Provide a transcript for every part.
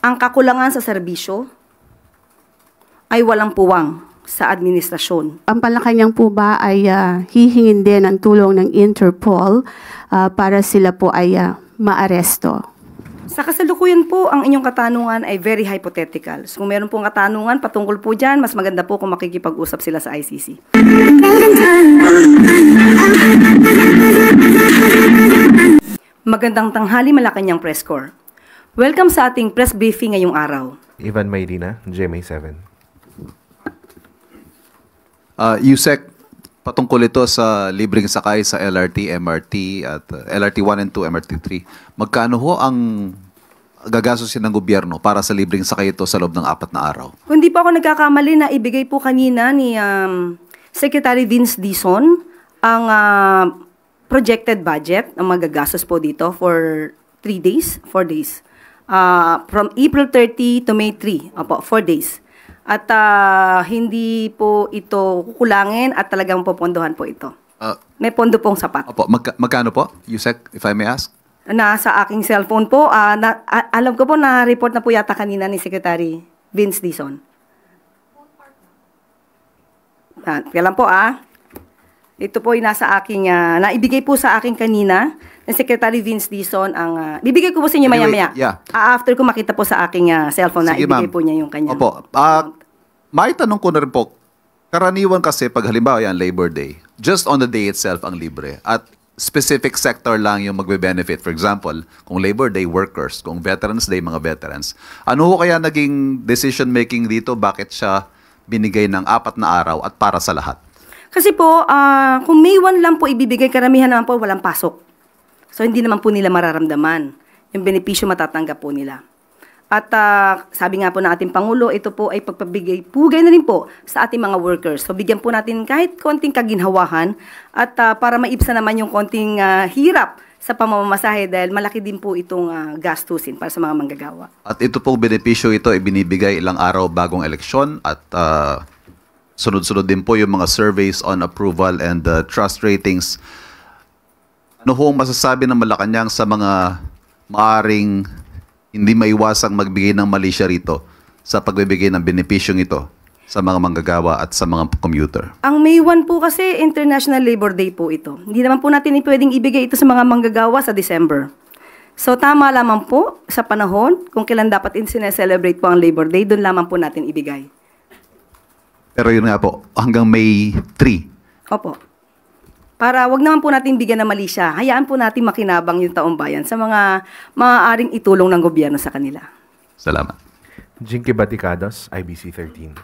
ang kakulangan sa serbisyo ay walang puwang sa administrasyon. Ang Malacanang po ba ay hihingin din ng tulong ng Interpol para sila po ay maaresto? Sa kasalukuyan po, ang inyong katanungan ay very hypothetical. So, kung meron pong katanungan patungkol po dyan, mas maganda po kung makikipag-usap sila sa ICC. Magandang tanghali, Malacanang Press Corps. Welcome sa ating press briefing ngayong araw. Ivan Mayrina, GMA7. Yusek, patungkol ito sa libreng sakay sa LRT, MRT at LRT 1 and 2, MRT 3. Magkano ho ang gagastusin ng gobyerno para sa libreng sakay ito sa loob ng 4 na araw? Kung di po ako nagkakamali na ibigay po kanina ni Secretary Vince Dizon ang projected budget ng magagastos po dito for 4 days. From April 30 to May 3, opo, 4 days. At hindi po ito kukulangin at talagang popondohan po ito. May pondo pong sapat. Opo, magkano po, Yusek, if I may ask? Nasa aking cellphone po, alam ko po na report na po yata kanina ni Secretary Vince Dizon. Kailan po ito po ay nasa aking, naibigay po sa akin kanina ni Secretary Vince Dizon ang, bibigay ko po sa inyo maya-maya. Yeah. After ko makita po sa aking cellphone na Sige, ibigay po niya yung kanya. Opo, maitanong ko na rin po, karaniwan kasi pag halimbawa yan, Labor Day, just on the day itself ang libre. At specific sector lang yung magbe-benefit. For example, kung Labor Day, workers. Kung Veterans Day, mga veterans. Ano ho kaya naging decision-making dito? Bakit siya binigay ng 4 na araw at para sa lahat? Kasi po, kung May 1 lang po ibibigay, karamihan naman po walang pasok. So, hindi naman po nila mararamdaman. Yung benepisyo matatanggap po nila. At sabi nga po ng ating Pangulo, ito po ay pagpabigay-pugay na rin po sa ating mga workers. So bigyan po natin kahit konting kaginhawahan at para maibsan naman yung konting hirap sa pamamasahe dahil malaki din po itong gastusin para sa mga manggagawa. At ito pong benepisyo ito ay binibigay ilang araw bagong eleksyon at sunod-sunod din po yung mga surveys on approval and trust ratings. Ano ho masasabi ng Malacanang sa mga maaring hindi maiwasang magbigay ng mali siya rito sa pagbibigay ng benepisyong ito sa mga manggagawa at sa mga commuter? Ang May 1 po kasi International Labor Day po ito. Hindi naman po natin pwedeng ibigay ito sa mga manggagawa sa December. So tama lamang po sa panahon kung kailan dapat sineselebrate po ang Labor Day, doon lamang po natin ibigay. Pero yun nga po, hanggang May 3. Opo. Para wag naman po natin bigyan ng mali siya, hayaan po natin makinabang yung taong bayan sa mga maaaring itulong ng gobyerno sa kanila. Salamat. Jinky Baticados, IBC 13.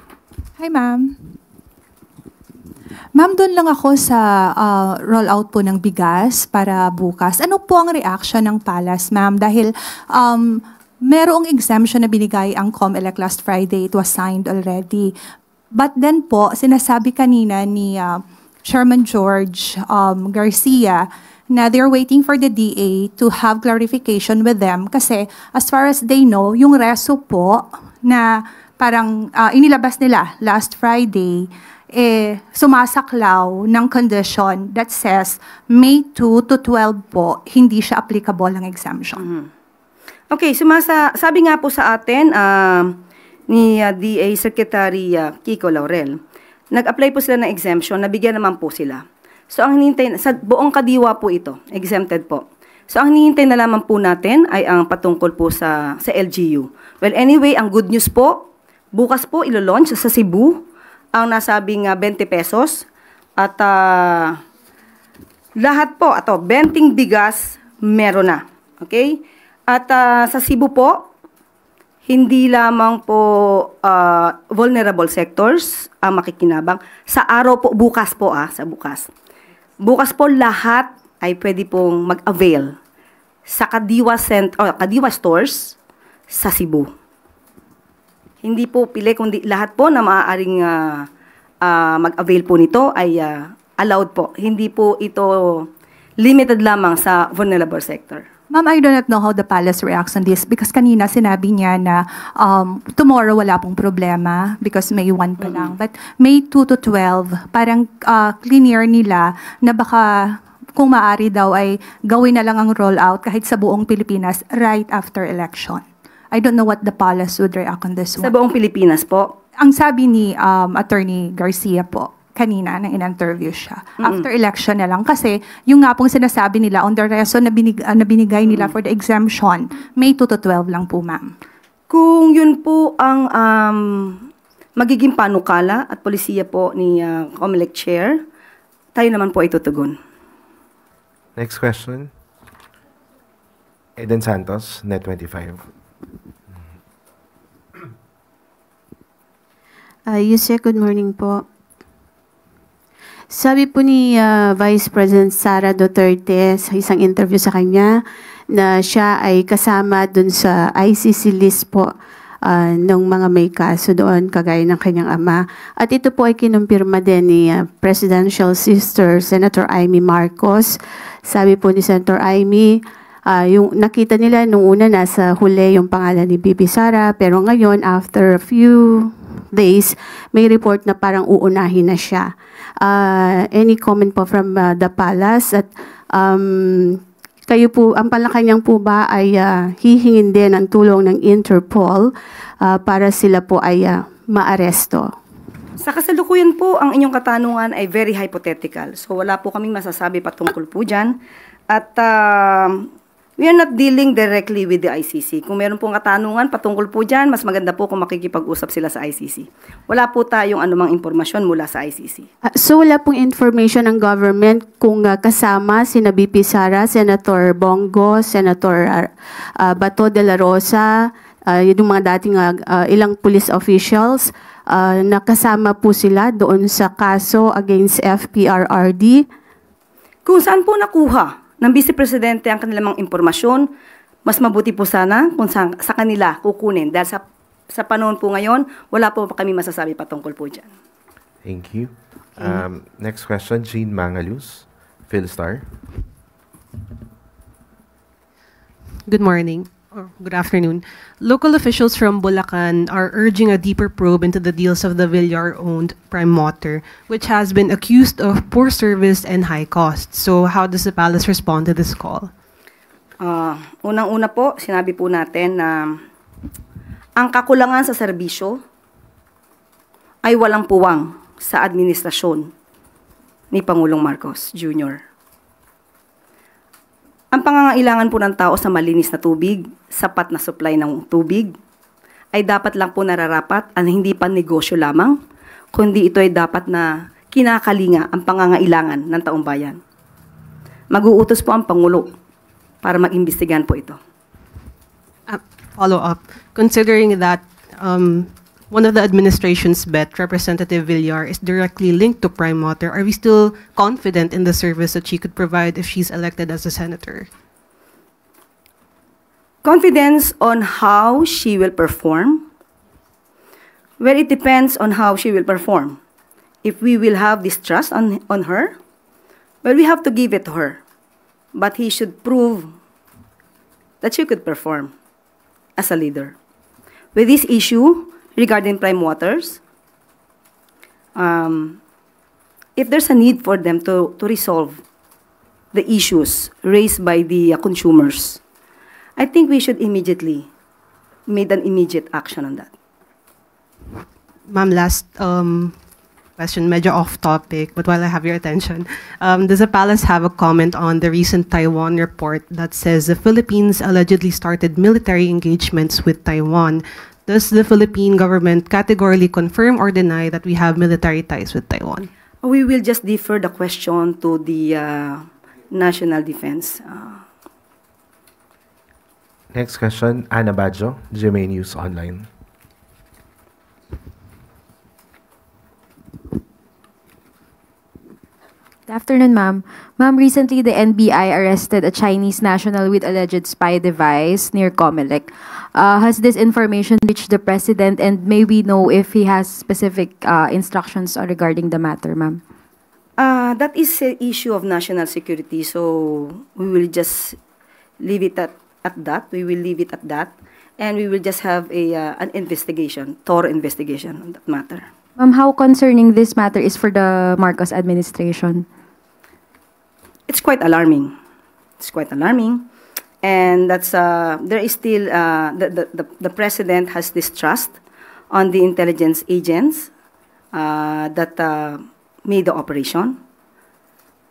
Hi, ma'am. Ma'am, doon lang ako sa rollout po ng bigas para bukas. Ano po ang reaction ng Palace, ma'am? Dahil merong exemption na binigay ang COMELEC last Friday. It was signed already. But then po, sinasabi kanina ni Chairman George Garcia na they're waiting for the DA to have clarification with them kasi as far as they know, yung reso po na parang inilabas nila last Friday, sumasaklaw ng condition that says May 2 to 12 po, hindi siya applicable ang exemption. Okay, sabi nga po sa atin ni DA Secretary Kiko Laurel, nag-apply po sila ng exemption, nabigyan naman po sila. So, ang hinihintay, sa buong kadiwa po ito, exempted po. So, ang hinihintay na lamang po natin ay ang patungkol po sa LGU. Well, anyway, ang good news po, bukas po ilo-launch sa Cebu ang nasabing 20 pesos. At lahat po, 20 bigas, meron na. Okay? At sa Cebu po, hindi lamang po vulnerable sectors ang makikinabang. Sa araw po, bukas po sa bukas. Bukas po lahat ay pwede pong mag-avail sa Kadiwa stores sa Cebu. Hindi po pili, kundi lahat po na maaaring mag-avail po nito ay allowed po. Hindi po ito limited lamang sa vulnerable sector. Ma'am, I do not know how the Palace reacts on this because kanina sinabi niya na tomorrow wala pong problema because May 1 pa lang. But May 2 to 12, parang clear nila na baka kung maaari daw ay gawin na lang ang rollout kahit sa buong Pilipinas right after election. I don't know what the palace would react on this Sa one. buong Pilipinas po. Ang sabi ni Attorney Garcia po, kanina na in-interview siya. After election na lang. Kasi yung nga pong sinasabi nila on the reason na binigay nila for the exemption, May 2 to 12 lang po, ma'am. Kung yun po ang magiging panukala at polisiya po ni COMELEC Chair, tayo naman po ay tutugon. Next question. Eden Santos, Net25. Yusek, good morning po. Sabi po ni Vice President Sara Duterte sa isang interview sa kanya na siya ay kasama dun sa ICC list po ng mga may kaso doon kagaya ng kanyang ama. At ito po ay kinumpirma din ni Presidential Sister Senator Amy Marcos. Sabi po ni Senator Amy, yung nakita nila nung una nasa huli yung pangalan ni Bibi Sara, pero ngayon after a few days may report na parang uunahin na siya. Any comment po from the palace at kayo po, ang palakanyang po ba ay hihingin din ng tulong ng Interpol para sila po ay maaresto? Sa kasalukuyan po, ang inyong katanungan ay very hypothetical. So wala po kaming masasabi patungkol po dyan. At we are not dealing directly with the ICC. Kung meron pong katanungan patungkol po dyan, mas maganda po kung makikipag-usap sila sa ICC. Wala po tayong anumang impormasyon mula sa ICC. So wala pong information ng government kung kasama sina BP Sara, Senator Bongo, Senator Bato de la Rosa, yung mga dating ilang police officials, nakasama po sila doon sa kaso against FPRRD. Kung saan po nakuha ng Vice Presidente ang kanilang mga impormasyon, mas mabuti po sana kung sa kanila kukunin. Dahil sa panahon po ngayon, wala po kami masasabi patungkol po dyan. Thank you. Next question, Jean Mangalus, Philstar. Good morning, or good afternoon. Local officials from Bulacan are urging a deeper probe into the deals of the Villar-owned Prime Water, which has been accused of poor service and high costs. So how does the palace respond to this call? Unang-una po, sinabi po natin na ang kakulangan sa serbisyo ay walang puwang sa administrasyon ni Pangulong Marcos Jr. Ang pangangailangan po ng tao sa malinis na tubig, sapat na supply ng tubig, ay dapat lang po nararapat at hindi pa negosyo lamang, kundi ito ay dapat na kinakalinga ang pangangailangan ng taong bayan. Mag-uutos po ang Pangulo para mag-imbestigahan po ito. Follow up. Considering that one of the administration's bet, Representative Villar, is directly linked to Prime Water, are we still confident in the service that she could provide if she's elected as a senator? Confidence on how she will perform? Well, it depends on how she will perform. If we will have this trust on her, well, we have to give it to her. But he should prove that she could perform as a leader. With this issue regarding Prime Waters, if there's a need for them to resolve the issues raised by the consumers, I think we should immediately make an immediate action on that. Ma'am, last question, medyo off topic, but while I have your attention, does the palace have a comment on the recent Taiwan report that says the Philippines allegedly started military engagements with Taiwan? Does the Philippine government categorically confirm or deny that we have military ties with Taiwan? We will just defer the question to the National Defense. Next question, Ana Badjo, GMA News Online. Good afternoon, ma'am. Ma'am, recently the NBI arrested a Chinese national with alleged spy device near COMELEC. Has this information reached the president, and may we know if he has specific instructions regarding the matter, ma'am? That is an issue of national security, so we will just leave it at that. We will leave it at that, and we will just have an investigation, thorough investigation on that matter. Ma'am, how concerning this matter is for the Marcos administration? It's quite alarming. It's quite alarming. And that's there is still the president has this trust on the intelligence agents that made the operation.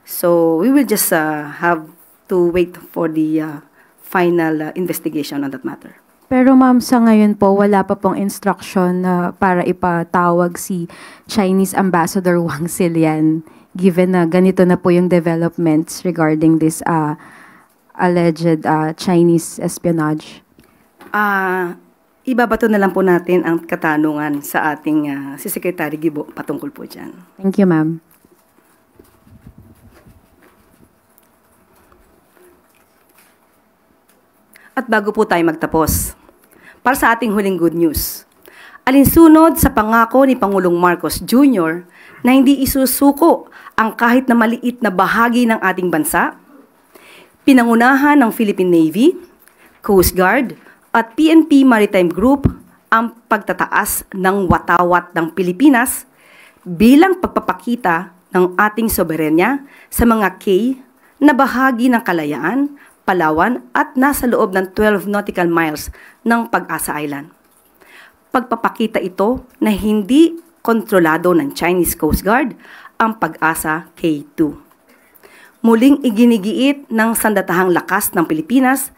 So we will just have to wait for the final investigation on that matter. Pero ma'am, sa ngayon po, wala pa pong instruction na para ipatawag si Chinese Ambassador Wang Xilian, given na ganito na po yung developments regarding this alleged Chinese espionage. Ibabato na lang po natin ang katanungan sa ating si Secretary Gibo patungkol po dyan. Thank you, ma'am. At bago po tayo magtapos, para sa ating huling good news, alinsunod sa pangako ni Pangulong Marcos Jr. na hindi isusuko ang kahit na maliit na bahagi ng ating bansa, pinangunahan ng Philippine Navy, Coast Guard, at PNP Maritime Group ang pagtataas ng watawat ng Pilipinas bilang pagpapakita ng ating soberenya sa mga K na bahagi ng Kalayaan, Palawan at nasa loob ng 12 nautical miles ng Pag-asa Island. Pagpapakita ito na hindi kontrolado ng Chinese Coast Guard ang Pag-asa K2. Muling iginigiit ng sandatahang lakas ng Pilipinas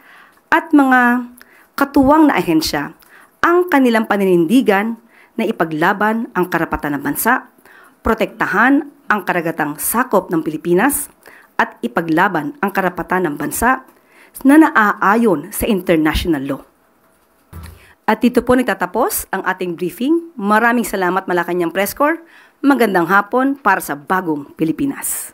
at mga katuwang na ahensya ang kanilang paninindigan na ipaglaban ang karapatan ng bansa, protektahan ang karagatang sakop ng Pilipinas, at ipaglaban ang karapatan ng bansa na naaayon sa international law. At dito po nagtatapos ang ating briefing. Maraming salamat Malacanang Press Corps. Magandang hapon para sa bagong Pilipinas.